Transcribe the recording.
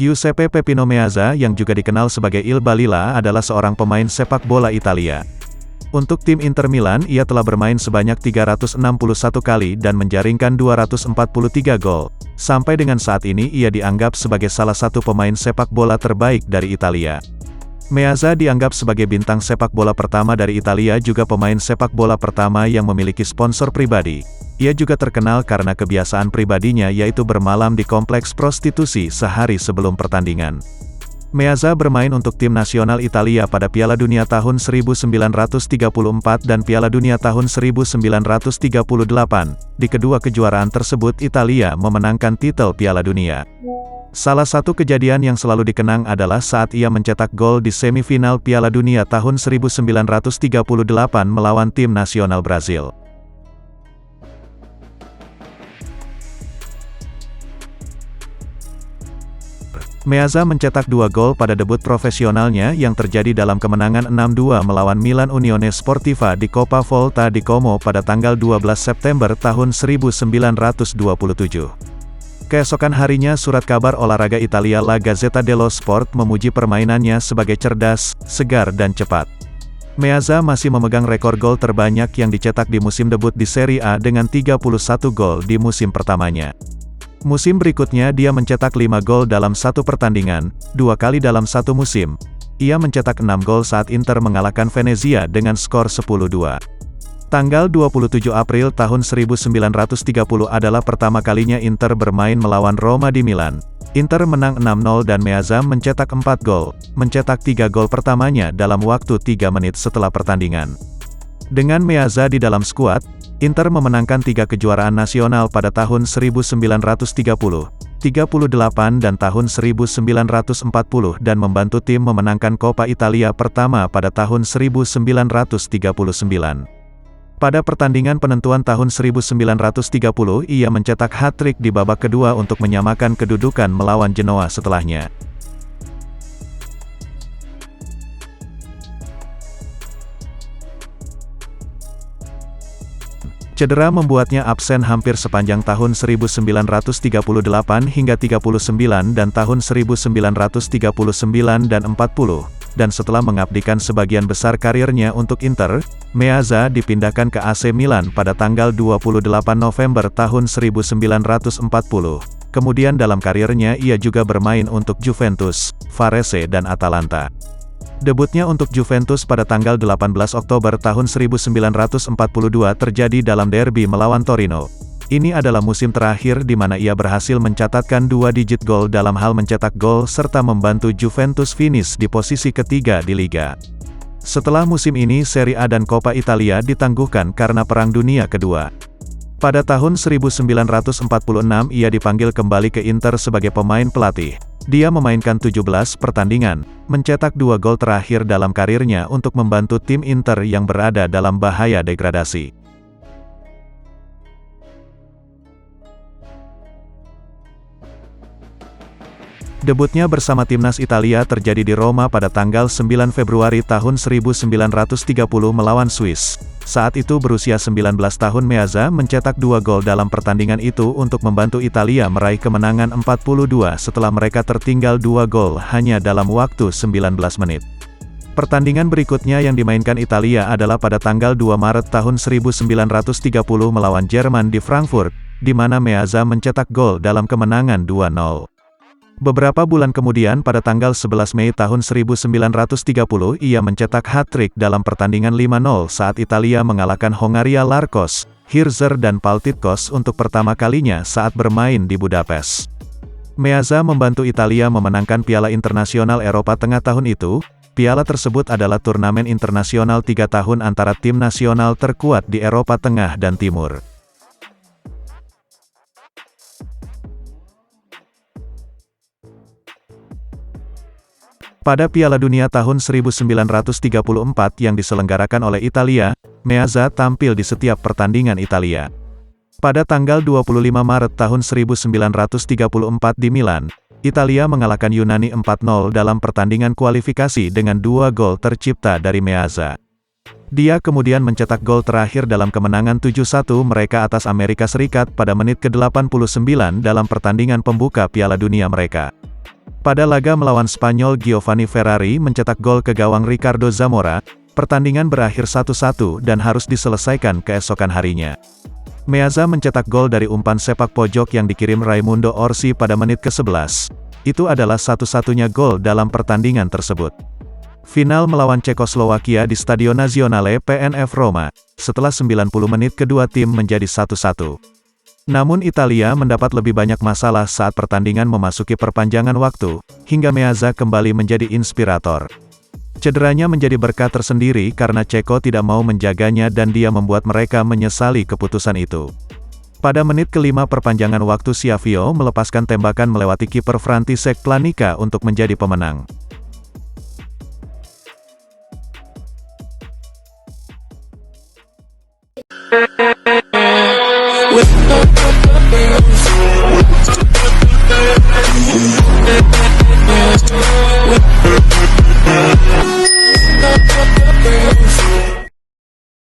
Giuseppe Peppino Meazza yang juga dikenal sebagai Il Balilla adalah seorang pemain sepak bola Italia. Untuk tim Inter Milan ia telah bermain sebanyak 361 kali dan menjaringkan 243 gol. Sampai dengan saat ini ia dianggap sebagai salah satu pemain sepak bola terbaik dari Italia. Meazza dianggap sebagai bintang sepak bola pertama dari Italia, juga pemain sepak bola pertama yang memiliki sponsor pribadi. Ia juga terkenal karena kebiasaan pribadinya yaitu bermalam di kompleks prostitusi sehari sebelum pertandingan. Meazza bermain untuk tim nasional Italia pada Piala Dunia tahun 1934 dan Piala Dunia tahun 1938. Di kedua kejuaraan tersebut Italia memenangkan titel Piala Dunia. Salah satu kejadian yang selalu dikenang adalah saat ia mencetak gol di semifinal Piala Dunia tahun 1938 melawan tim nasional Brazil. Meazza mencetak 2 gol pada debut profesionalnya yang terjadi dalam kemenangan 6-2 melawan Milan Unione Sportiva di Coppa Volta di Como pada tanggal 12 September tahun 1927. Keesokan harinya surat kabar olahraga Italia La Gazzetta dello Sport memuji permainannya sebagai cerdas, segar dan cepat. Meazza masih memegang rekor gol terbanyak yang dicetak di musim debut di Serie A dengan 31 gol di musim pertamanya. Musim berikutnya dia mencetak 5 gol dalam satu pertandingan, 2 kali dalam satu musim. Ia mencetak 6 gol saat Inter mengalahkan Venezia dengan skor 10-2. Tanggal 27 April tahun 1930 adalah pertama kalinya Inter bermain melawan Roma di Milan. Inter menang 6-0 dan Meazza mencetak 4 gol, mencetak 3 gol pertamanya dalam waktu 3 menit setelah pertandingan. Dengan Meazza di dalam skuad, Inter memenangkan 3 kejuaraan nasional pada tahun 1930, 38 dan tahun 1940 dan membantu tim memenangkan Coppa Italia pertama pada tahun 1939. Pada pertandingan penentuan tahun 1930 ia mencetak hat-trick di babak kedua untuk menyamakan kedudukan melawan Genoa setelahnya. Cedera membuatnya absen hampir sepanjang tahun 1938 hingga 39 dan tahun 1939 dan 40, dan setelah mengabdikan sebagian besar karirnya untuk Inter, Meazza dipindahkan ke AC Milan pada tanggal 28 November tahun 1940. Kemudian dalam karirnya ia juga bermain untuk Juventus, Varese dan Atalanta. Debutnya untuk Juventus pada tanggal 18 Oktober tahun 1942 terjadi dalam derby melawan Torino. Ini adalah musim terakhir di mana ia berhasil mencatatkan 2 digit gol dalam hal mencetak gol serta membantu Juventus finish di posisi ketiga di Liga. Setelah musim ini Serie A dan Coppa Italia ditangguhkan karena Perang Dunia Kedua. Pada tahun 1946 ia dipanggil kembali ke Inter sebagai pemain pelatih. Dia memainkan 17 pertandingan, mencetak 2 gol terakhir dalam karirnya untuk membantu tim Inter yang berada dalam bahaya degradasi. Debutnya bersama timnas Italia terjadi di Roma pada tanggal 9 Februari tahun 1930 melawan Swiss. Saat itu berusia 19 tahun Meazza mencetak 2 gol dalam pertandingan itu untuk membantu Italia meraih kemenangan 42 setelah mereka tertinggal 2 gol hanya dalam waktu 19 menit. Pertandingan berikutnya yang dimainkan Italia adalah pada tanggal 2 Maret tahun 1930 melawan Jerman di Frankfurt, di mana Meazza mencetak gol dalam kemenangan 2-0. Beberapa bulan kemudian pada tanggal 11 Mei tahun 1930 ia mencetak hat-trick dalam pertandingan 5-0 saat Italia mengalahkan Hongaria Larkos, Hirzer dan Paltitkos untuk pertama kalinya saat bermain di Budapest. Meazza membantu Italia memenangkan Piala Internasional Eropa Tengah tahun itu. Piala tersebut adalah turnamen internasional 3 tahun antara tim nasional terkuat di Eropa Tengah dan Timur. Pada Piala Dunia tahun 1934 yang diselenggarakan oleh Italia, Meazza tampil di setiap pertandingan Italia. Pada tanggal 25 Maret tahun 1934 di Milan, Italia mengalahkan Yunani 4-0 dalam pertandingan kualifikasi dengan 2 gol tercipta dari Meazza. Dia kemudian mencetak gol terakhir dalam kemenangan 7-1 mereka atas Amerika Serikat pada menit ke-89 dalam pertandingan pembuka Piala Dunia mereka. Pada laga melawan Spanyol, Giovanni Ferrari mencetak gol ke gawang Ricardo Zamora. Pertandingan berakhir 1-1 dan harus diselesaikan keesokan harinya. Meazza mencetak gol dari umpan sepak pojok yang dikirim Raimundo Orsi pada menit ke-11. Itu adalah satu-satunya gol dalam pertandingan tersebut. Final melawan Cekoslowakia di Stadio Nazionale PNF Roma. Setelah 90 menit kedua tim menjadi 1-1. Namun Italia mendapat lebih banyak masalah saat pertandingan memasuki perpanjangan waktu, hingga Meazza kembali menjadi inspirator. Cederanya menjadi berkah tersendiri karena Ceko tidak mau menjaganya dan dia membuat mereka menyesali keputusan itu. Pada menit ke-5 perpanjangan waktu, Schiavio melepaskan tembakan melewati kiper František Planika untuk menjadi pemenang.